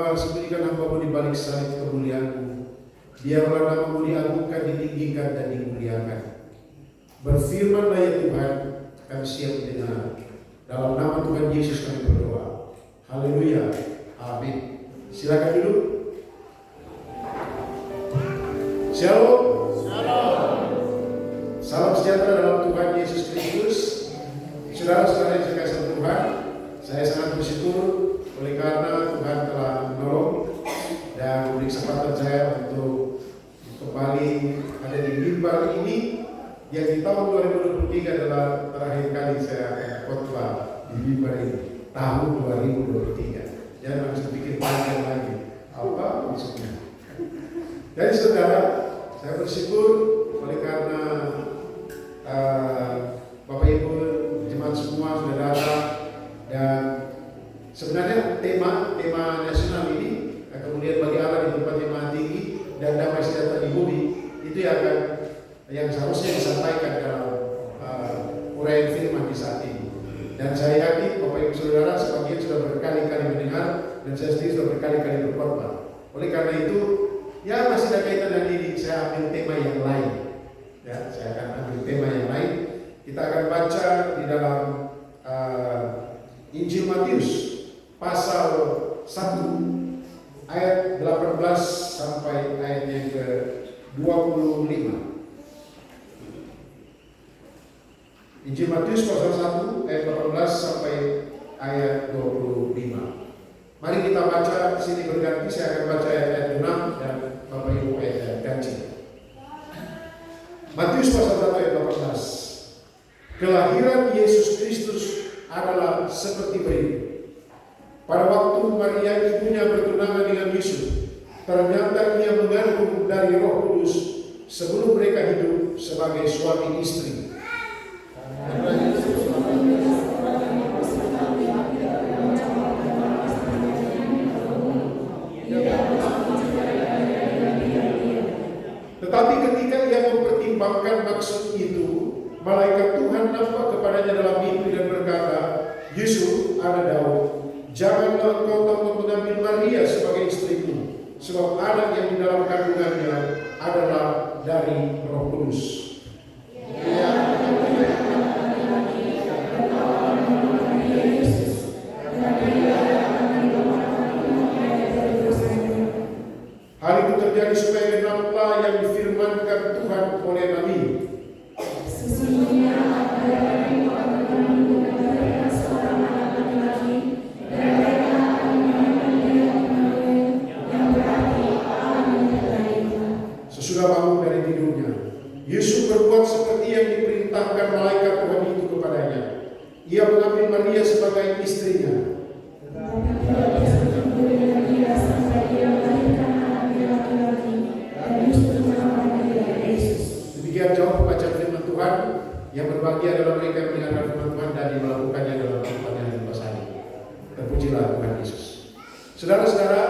Bapa, sembunyikan hamba-Mu di balik salib kemuliaan-Mu. Biarlah nama-Mu diagungkan, ditinggikan, dan dimuliakan. Berfirmanlah ya Tuhan, kami siap mendengar. Dalam nama Tuhan Yesus kami berdoa. Haleluya. Amin. Silakan duduk. Shalom. Shalom. Salam sejahtera dalam Tuhan Yesus Kristus. Saudara-saudara yang saya kasih Tuhan, saya sangat bersyukur oleh karena Tuhan telah menolong dan memberi kesempatan saya untuk kembali ada di mimbar ini yang di tahun 2023 adalah terakhir kali saya akan khotbah di mimbar ini, tahun 2023. Jangan langsung bikin panjang lagi apa maksudnya. Jadi saudara, saya bersyukur oleh karena Bapak Ibu jemaat semua sudah datang, dan sebenarnya tema nasional ini kemudian bagi Allah di tempat yang maha tinggi dan damai sejahtera di bumi itu yang seharusnya disampaikan dalam uraian firman di saat ini. Dan saya yakin Bapak Ibu Saudara sebagian sudah berkali-kali mendengar dan saya sendiri sudah berkali-kali berkhotbah. Oleh karena itu, ya masih ada kaitan dengan ini, saya ambil tema yang lain. Ya, saya akan ambil tema yang lain. Kita akan baca di dalam Injil Matius pasal 1 ayat 18 sampai ayat yang ke-25. Injil Matius pasal 1 ayat 18 sampai ayat 25. Mari kita baca di sini berganti. Saya akan baca ayat 6 dan Bapak Ibu ayat ganti. Matius pasal 1 ayat 18. Kelahiran Yesus Kristus adalah seperti berikut. Pada waktu Maria ibunya bertunangan dengan Yusuf, ternyata ia mengandung dari Roh Kudus sebelum mereka hidup sebagai suami istri. Tetapi ketika ia mempertimbangkan maksud itu, malaikat Tuhan nampak kepadanya dalam mimpi dan berkata, Yusuf, anak Daud, janganlah engkau takut mengambil Maria sebagai istrimu, sebab anak yang di dalam kandungannya adalah dari Roh Kudus. Hal itu terjadi supaya genaplah yang difirmankan Tuhan oleh Nabi. Sesungguhnya dari akan menggunakan seorang anak laki-laki dan mereka akan menamakan dia Immanuel, yang berarti Allah menyertai. Sesudah bangun dari tidurnya, Yusuf berbuat seperti yang diperintahkan malaikat Tuhan itu kepadanya. Ia mengambil Maria sebagai istrinya. Demikian jauh pembacaan firman Tuhan. Yang berbahagia adalah mereka yang mendengarkan firman Tuhan dan melakukannya dalam tempatnya yang lepas hari. Terpujilah Tuhan Yesus. Saudara-saudara,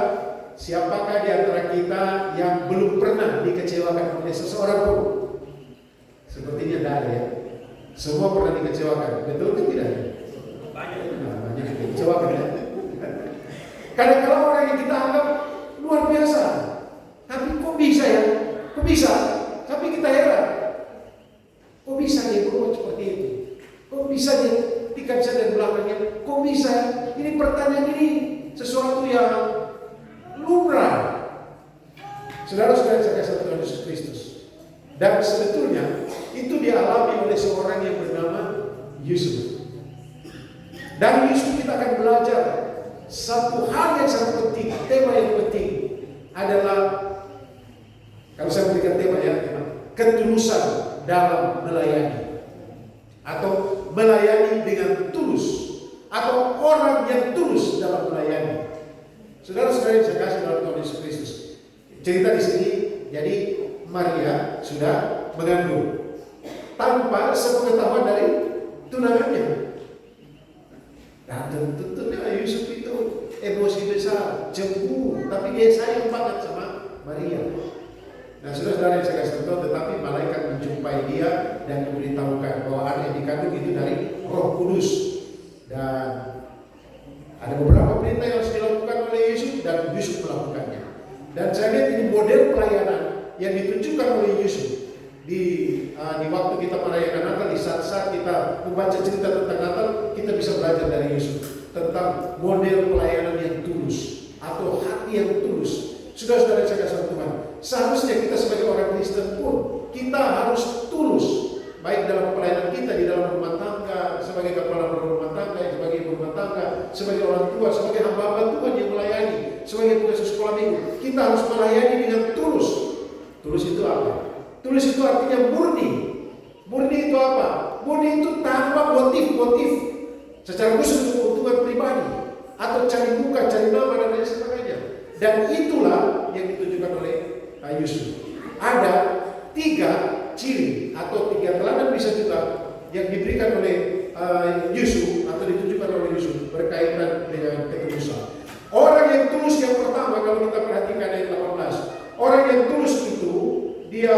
siapakah di antara kita yang belum pernah dikecewakan oleh seseorang pun? Sepertinya tidak ada ya. Semua pernah dikecewakan. Betul atau tidak? Banyak dikecewakan ya. Kadang-kadang orang yang kita anggap luar biasa, tapi kok bisa ya? Kok bisa? Tapi kita heran. Kok bisa dia berbuat seperti itu? Kok bisa dia tikam dari belakangnya? Kok bisa? Ini pertanyaan ini sesuatu yang lumrah. Saudara-saudara saya kasih Tuhan Yesus Kristus. Dan sebetulnya itu dialami oleh seorang yang bernama Yusuf. Dari Yusuf kita akan belajar satu hal yang sangat penting, tema yang penting adalah, kalau saya berikan tema ketulusan dalam melayani, atau melayani dengan tulus, atau orang yang tulus dalam melayani. Saudara-saudara yang saya kasih dalam Tuhan Yesus Kristus, cerita di sini, jadi Maria sudah mengandung tanpa sepengetahuan dari tunangannya. Dan tentunya Yusuf itu emosi besar, cemburu, tapi dia sayang banget sama Maria. Nah, saudara-saudara yang saya kasih tahu, tetapi malaikat menjumpai dia dan memberitahukan bahwa anak yang dikandung itu dari Roh Kudus. Dan ada beberapa perintah yang harus dilakukan oleh oleh Yusuf dan Yusuf melakukannya. Dan saya lihat ini model pelayanan yang ditunjukkan oleh Yusuf di waktu kita merayakan Natal, di saat-saat kita membaca cerita tentang Natal, kita bisa belajar dari Yusuf tentang model pelayanan yang tulus atau hati yang tulus. Saudara-saudara saya kasih Tuhan, seharusnya kita sebagai orang Kristen pun kita harus tulus, baik dalam pelayanan kita di dalam rumah tangga, sebagai kepala rumah tangga, sebagai ibu rumah tangga, sebagai orang tua, sebagai hamba-hamba Tuhan yang melayani, sebagai pengasuh sekolah minggu. Kita harus melayani dengan tulus. Tulus itu apa? Tulus itu artinya murni. Murni itu apa? Murni itu tanpa motif-motif secara khusus untuk keuntungan pribadi atau cari muka, cari nama dan lain sebagainya. Dan itulah yang ditunjukkan oleh Yusuf. Ada 3 ciri atau 3 teladan bisa juga yang diberikan oleh Yusuf atau ditunjukkan oleh Yusuf berkaitan dengan ketulusan. Orang yang tulus yang pertama, kalau kita perhatikan ayat 18, orang yang tulus itu dia,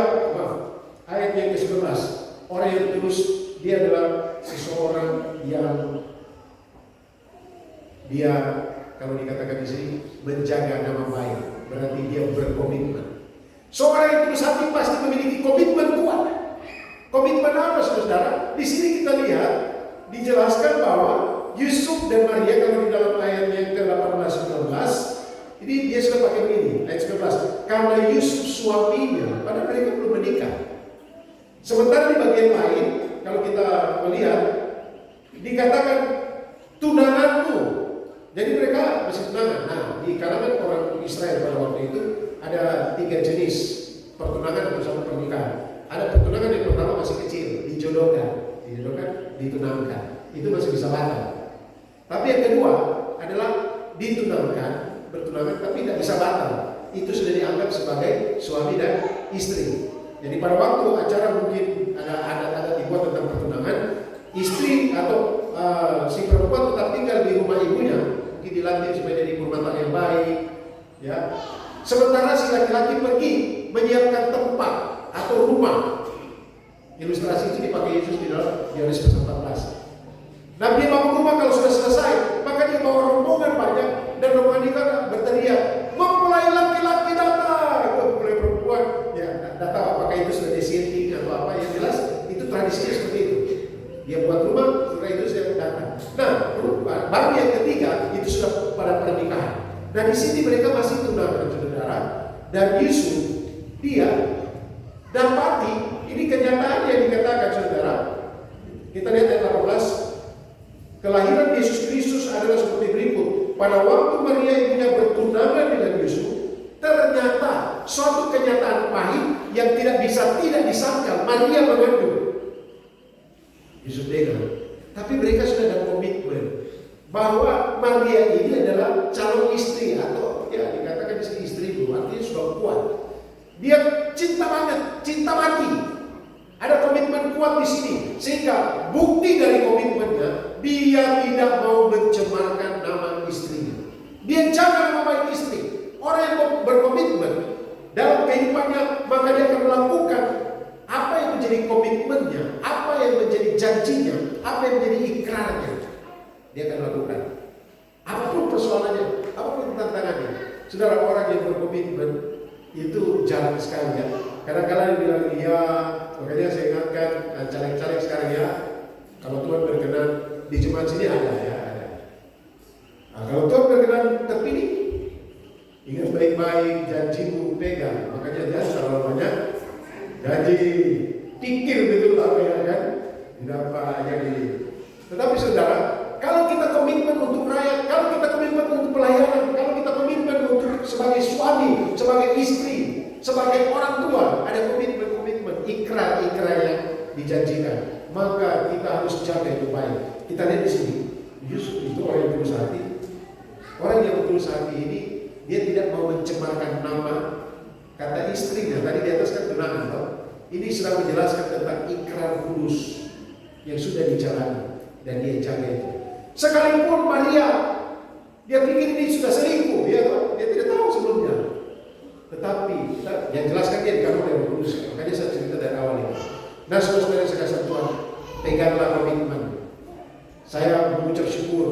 ayat yang ke-11, orang yang tulus dia adalah seseorang yang dia, kalau dikatakan di sini, menjaga nama baik, berarti dia berkomitmen. Seorang yang tulus hati pasti memiliki komitmen kuat. Komitmen apa, saudara? Di sini kita lihat dijelaskan bahwa Yusuf dan Maria, kalau di dalam ayat yang ke-18-19, ini dia sudah pakai begini, ayat 19. Karena Yusuf suaminya, padahal mereka belum menikah. Sementara di bagian lain, kalau kita melihat, dikatakan tunanganmu. Jadi mereka masih tunangan. Nah, di kalangan orang Israel pada waktu itu ada 3 jenis pertunangan bersama pernikahan. Ada pertunangan yang pertama masih kecil, dijodohkan, ditunangkan. Itu masih bisa batal. Tapi yang kedua adalah ditunangkan, bertunangan tapi tidak bisa batal. Itu sudah dianggap sebagai suami dan istri. Jadi pada waktu acara mungkin ada dibuat tentang pertunangan, istri atau si perempuan tetap tinggal di rumah ibunya, mungkin dilatih supaya jadi ibu rumah tangga yang baik, ya. Sementara si laki-laki pergi menyiapkan tempat atau rumah. Ilustrasi ini dipakai Yesus di dalam Yohanes 14. Nah, dia bangun rumah, kalau sudah selesai, maka dia bawa rombongan banyak, dan rombongan itu berteriak, mempelai laki-laki datang, mempelai perempuan. Ya, tidak tahu apakah itu sudah disetting atau apa. Yang jelas itu tradisinya seperti itu. Dia buat rumah, setelah itu saya datang. Nah, baru yang ketiga itu sudah pada pernikahan. Nah, di sini mereka masih tunangan, saudara. Dan Yusuf dia dapati, ini kenyataan yang dikatakan, saudara. Kita lihat ayat 18. Kelahiran Yesus Kristus adalah seperti berikut. Pada waktu Maria ibunya bertunangan dengan Yusuf, ternyata suatu kenyataan pahit yang tidak disangkal. Maria mengandung, Yusuf dengar. Tapi mereka sudah ada komitmen bahwa Maria ini adalah calon istri, atau ya dikatakan di sini istri itu, artinya sudah kuat. Dia cinta banget, cinta mati. Ada komitmen kuat di sini, sehingga bukti dari komitmennya, dia tidak mau mencemarkan nama istrinya. Dia jaga nama baik istri. Orang yang berkomitmen dalam kehidupannya, maka dia akan melakukan apa yang menjadi komitmennya, apa yang menjadi janjinya, apa yang menjadi ikrarnya. Dia akan lakukan. Apapun persoalannya, apapun tantangannya. Saudara, orang yang berkomitmen itu jarang sekali ya. Kadang-kadang dia bilang iya. Makanya saya ingatkan caleg-caleg sekarang ya, kalau Tuhan berkenan di jemaat sini ada ya, ada. Nah, kalau Tuhan berkenan terpilih, ingat baik-baik, janjimu pegang. Makanya dia kalau banyak janji, pikir betul apa ya kan, tidak apa jadi. Tetapi saudara, kalau kita komitmen untuk rakyat, kalau kita komitmen untuk pelayanan, kalau kita komitmen untuk sebagai suami, sebagai istri, sebagai orang tua, ada komitmen, ikrar yang dijanjikan, maka kita harus jaga itu baik. Kita lihat di sini, Yusuf itu orang yang tulus hati. Orang yang tulus hati ini, dia tidak mau mencemarkan nama kata istrinya. Tadi di atas kan tunangan, toh. Ini sedang menjelaskan tentang ikrar tulus yang sudah dijalani dan dia jaga itu. Sekalipun Maria, dia pikir ini sudah selingkuh, ya toh? Dia tidak tahu sebelumnya. Tetapi yang jelaskan dia dikatakan oleh Roh Kudus. Makanya saya cerita dari awal ini. Nah, saudara-saudara saya kasih Tuhan, peganglah komitmen. Saya mengucap syukur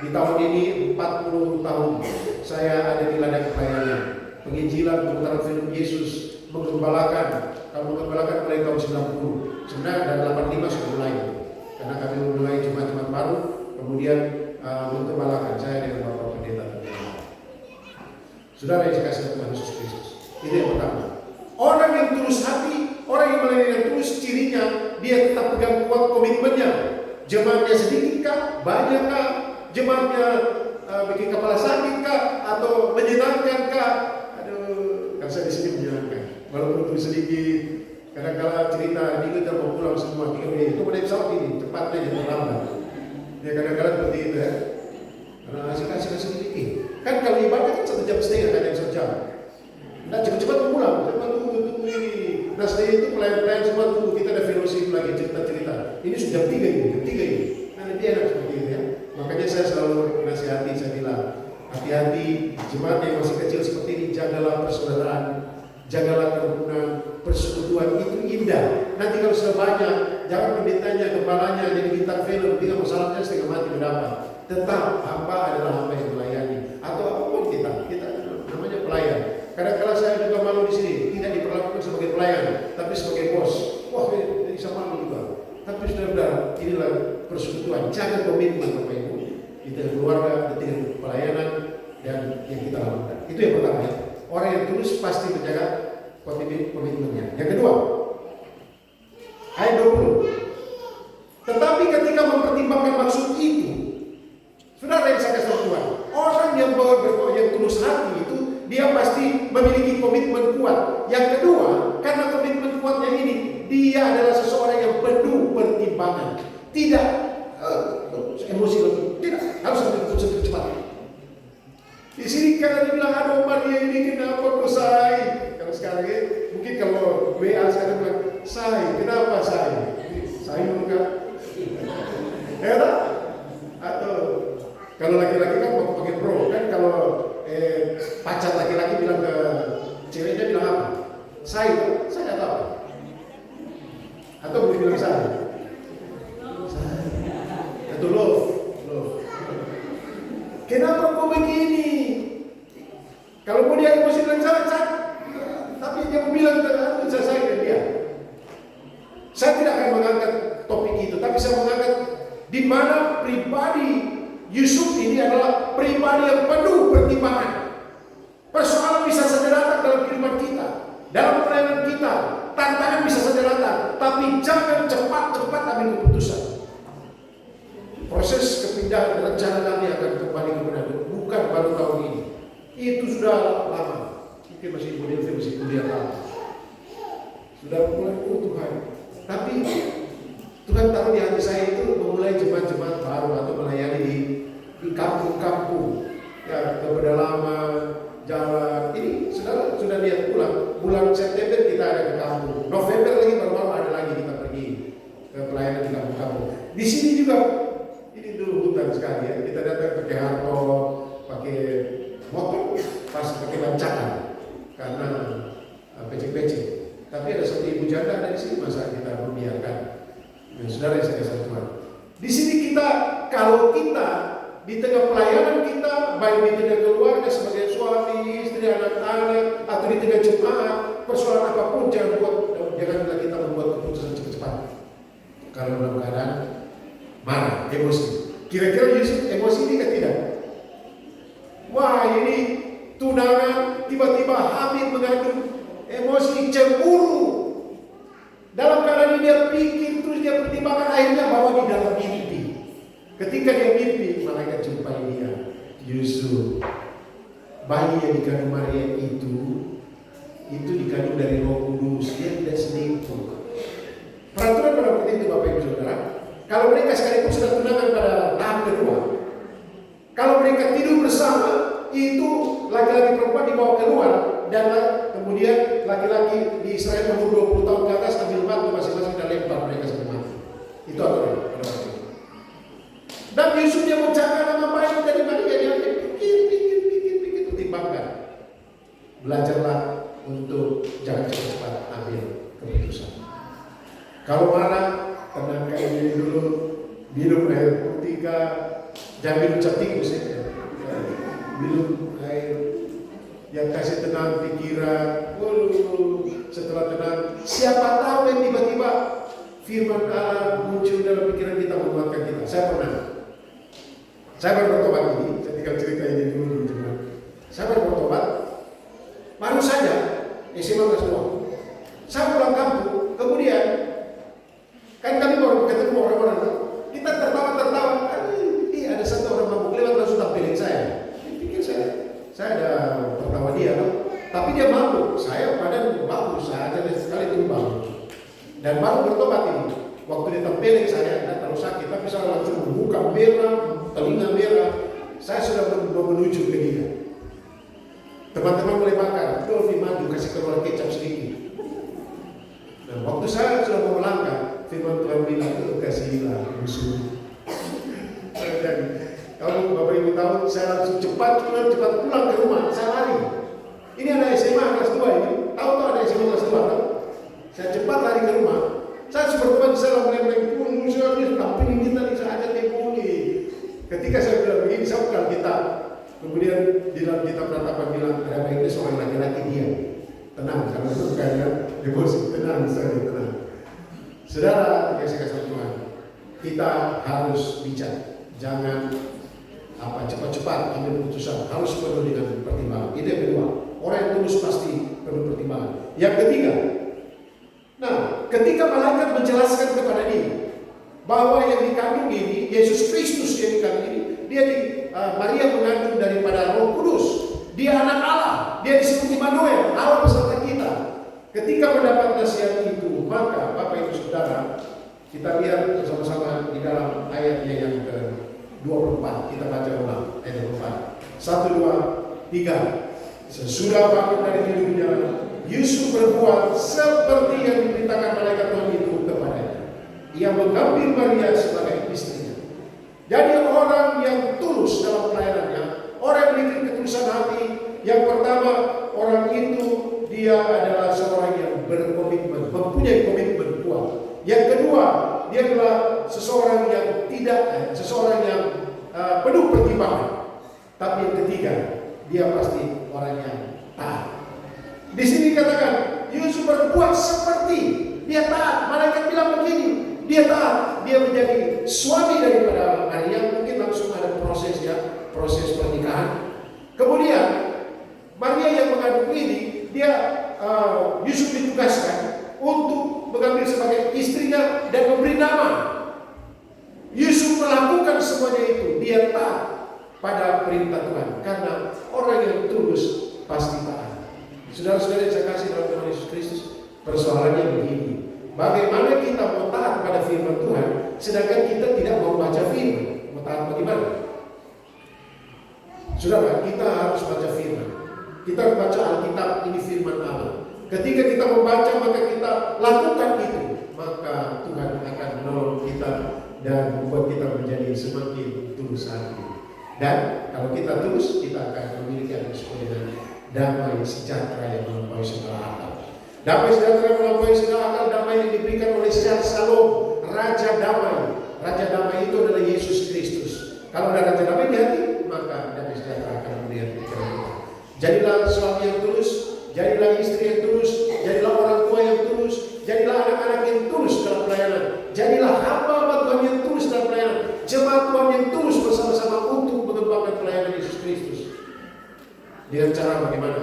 di tahun ini 40 tahun saya ada di ladang pelayanan, penginjilan, pemutaran film Yesus, menggembalakan. Kalau menggembalakan mulai tahun 90, sebenarnya dan 85 sudah mulai. Karena kami mulai Jumat-Jumat baru, kemudian menggembalakan saya dengan Bapak Pendeta. Saudara yang saya kasih Tuhan Yesus Kristus. Ini yang pertama. Orang yang tulus hati, orang yang melayani dengan tulus, cirinya dia tetap pegang kuat komitmennya. Jemaatnya sedikit kah, banyak kah, jemaatnya bikin kepala sakit kah, atau menyenangkan kah? Aduh, kan saya di sini menyenangkan. Walaupun itu sedikit, kadang-kadang cerita ini kita mau pulang semua 3 menit. Itu pada pesawat ini, cepatnya jadi terlambat. Ya kadang-kadang seperti itu ya. Karena kasih sedikit. Kan kalau ibadah kan 1,5 jam, ada yang 1 jam. Nah cepat-cepat pulang, cepat tunggu ini. Nah setelah itu pelayan-pelayan semua tunggu, kita ada fellowship lagi, cerita-cerita. Ini sudah jam 3 ini. Nah lebih enak seperti itu ya. Makanya saya selalu nasihati, saya bilang, hati-hati, jemaat yang masih kecil seperti ini, jagalah persaudaraan, jagalah kerukunan, persekutuan itu indah. Nanti kalau sudah banyak, jangan pendetanya, gembalanya, jadi bintang film, tinggal masalahnya setengah mati berdapat. Tetap hamba adalah hamba yang melayani, atau apapun kita namanya pelayan. Kadang-kadang saya juga malu di sini, tidak diperlakukan sebagai pelayan, tapi sebagai bos. Wah, ini bisa malu juga. Tapi saudara, inilah persekutuan. Jaga komitmen Bapak Ibu. Kita keluarga, kita pelayanan, dan yang kita lakukan. Itu yang pertama ya. Orang yang tulus pasti menjaga komitmennya. Yang kedua, ayat 20. Tetapi ketika mempertimbangkan maksud itu, saudara yang saya kasih Tuhan, orang yang tulus hati itu dia pasti memiliki komitmen kuat. Yang kedua, karena komitmen kuatnya ini, dia adalah seseorang yang penuh pertimbangan. Tidak emosi, tidak harus ambil keputusan cepat. Di sini kalau dibilang, aduh Maria ini kenapa kok say? Kalau sekarang ini, mungkin kalau WA sekarang bilang, say, kenapa say? Say bukan? Ya tak? Atau kalau laki-laki kan mau pakai bro, kan kalau pacar laki-laki bilang ke ceweknya bilang apa? Saya atau apa? Atau boleh bilang saya? Atau love. Kenapa kau begini? Kalau mau dia emosi bilang saya, tapi dia mau bilang saya dan dia. Saya tidak akan mengangkat topik itu, tapi saya mengangkat di mana pribadi Yusuf ini adalah pribadi yang penuh pertimbangan. Persoalan bisa saja datang dalam kehidupan kita, dalam pelayanan kita, tantangan bisa saja datang, tapi jangan cepat-cepat ambil keputusan. Proses kepindahan rencana kami akan kembali ke Manado, bukan baru tahun ini. Itu sudah lama. Mungkin masih kuliah lama. Sudah mulai Tuhan. Tapi Tuhan taruh di hati saya itu memulai jemaat-jemaat baru atau melayani di kampung-kampung. Ya, ke pedalaman, jalan. Ini saudara sudah lihat bulan September kita ada ke kampung. November lagi baru ada lagi kita pergi ke pelayanan di kampung-kampung. Di sini juga ini dulu hutan sekali ya. Kita datang pakai hardtop, pakai motor, pas pakai bancakan karena becek-becek. Tapi ada satu ibu janda dari sini, masa kita membiarkan? Ya, saudara yang saya kasih Tuhan. Di sini kita, kalau kita di tengah pelayanan kita, baik di tengah keluarga sebagai suami, istri, anak-anak, atau di tengah jemaat, persoalan apapun janganlah kita membuat keputusan cepat-cepat. Kalau dalam keadaan marah, emosi. Kira-kira Yusuf emosi ini kan tidak? Wah, ini tunangan tiba-tiba hamil mengandung, emosi, cemburu. Dalam keadaan ini dia pikir, terus dia pertimbangkan, akhirnya bawa di dalam mimpi. Ketika dia mimpi, malaikat jumpai dia. Yusuf, bayi yang dikandung Maria itu dikandung dari Roh Kudus, dia tidak selingkuh. Peraturan pada waktu itu Bapak Ibu Saudara, kalau mereka sekalipun sudah tunangan pada tahap kedua, kalau mereka tidur bersama, itu laki-laki perempuan dibawa keluar, dan kemudian laki-laki di Israel umur 20 tahun ke atas ambil batu masing-masing dan lempar mereka sampai mati. Itu aturan pada waktu itu. Dan Yusuf yang menjaga nama baik dari Maria, dia pikir, pertimbangkan. Belajarlah untuk jangan cepat-cepat ambil keputusan. Kalau marah, tenangkan diri dulu, minum air putih, jangan minum cap tikus ya. Minum air yang kasih tenang pikiran. Setelah tenang, siapa tahu yang tiba-tiba firman Allah muncul dalam pikiran kita, menguatkan kita. Saya baru bertobat ini, saya tinggal cerita ini dulu. Saya baru bertobat, baru saja SMA kelas 2. Saya pulang kampung, kemudian kan kami baru ketemu orang-orang, kita tertawa. Ada satu orang mabuk lewat langsung tampilin saya. Pikir saya ada tertawa dia, tapi dia mabuk. Saya badan bagus, saya aja sekali tumbang. Dan baru bertobat ini. Waktu dia tampilin saya tidak terlalu sakit, tapi saya langsung buka merah, telinga merah. Saya sudah menuju ke dia. Teman-teman mulai bakar, Dolphy maju kasih keluar kecap sedikit. Nah, waktu saya sudah mau melangkah, firman Tuhan bilang, kasihilah musuh. Dan kalau Bapak Ibu tahu, saya langsung cepat pulang ke rumah, saya lari. Ini ada SMA kelas 2 ini, tahu ada SMA kelas 2 kan? Saya cepat lari ke rumah. Saya bertobat di sana mulai musuh ini, tapi ini kita ajak temui. Ketika saya bilang begini, saya bukan kita. Kemudian di dalam kitab Ratapan bilang, ada baiknya seorang laki-laki diam. Tenang, karena itu bukan demosi, tenang, saya tenang. Saudara, yang saya kasih Tuhan, kita harus bijak. Jangan cepat-cepat ambil keputusan, harus penuh dengan pertimbangan. Itu yang kedua. Orang yang tulus pasti penuh pertimbangan. Yang ketiga, nah, ketika malaikat menjelaskan kepada dia bahwa yang dikandung ini Yesus Kristus yang dikandung ini, Maria mengandung daripada Roh Kudus. Dia anak Allah, dia disebut Immanuel, Allah beserta kita. Ketika mendapat nasihat itu, maka Bapak Ibu Saudara, kita lihat bersama-sama di dalam ayatnya yang ke-24. Kita baca ulang ayat 24. 1, 2, 3. Sesudah bangun dari tidurnya, Yusuf berbuat seperti yang diperintahkan malaikat Tuhan itu kepadanya. Ia mengambil Maria sebagai istrinya. Jadi orang yang tulus dalam pelayanannya, orang yang memiliki ketulusan hati, yang pertama, orang itu dia adalah seorang yang berkomitmen, mempunyai komitmen kuat. Yang kedua, dia adalah seseorang yang penuh pertimbangan. Tapi yang ketiga, dia pasti orang yang taat. Di sini dikatakan Yusuf berbuat seperti dia taat. Malaikat bilang begini, dia taat. Dia menjadi suami daripada Maria. Mungkin langsung ada proses pernikahan. Kemudian Maria yang mengandung ini, Yusuf ditugaskan untuk mengambil sebagai istrinya dan memberi nama. Yusuf melakukan semuanya itu. Dia taat pada perintah Tuhan, karena orang yang tulus pasti taat. Saudara-saudara yang saya kasih dalam Tuhan Yesus Kristus, persoalannya begini: bagaimana kita mau taat pada firman Tuhan, sedangkan kita tidak mau baca firman? Mau taat bagaimana? Saudara, kita harus baca firman. Kita harus baca Alkitab, ini firman Allah. Ketika kita membaca, maka kita lakukan itu, maka Tuhan akan menolong kita dan membuat kita menjadi semakin tulus hati. Dan kalau kita tulus, kita akan memiliki yang disebut dengan damai sejahtera yang melampaui segala akal. Damai sejahtera yang melampaui segala akal, damai yang diberikan oleh Shalom, Raja Damai. Raja Damai itu adalah Yesus Kristus. Kalau ada Raja Damai di hati, maka damai sejahtera akan melihat pikiran kita. Jadilah suami yang tulus, jadilah istri yang tulus, jadilah orang tua yang tulus, jadilah anak-anak yang tulus dalam pelayanan, jadilah hamba Tuhan yang tulus dalam pelayanan, jemaat Tuhan yang tulus bersama-sama untuk mengembangkan pelayanan Yesus Kristus. Dengan cara bagaimana?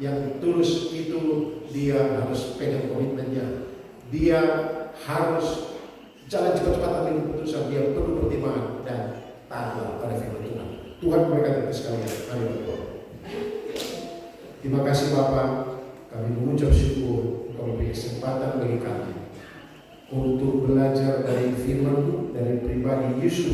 Yang tulus itu dia harus pegang komitmennya, dia harus jalan cepat-cepat ambil keputusan, dia perlu pertimbangan dan taat pada firman Tuhan. Tuhan memberkati kita sekalian. Mari berdoa. Terima kasih Bapa, kami mengucap syukur Engkau memberi kesempatan bagi kami untuk belajar dari firman-Mu, dari pribadi Yesus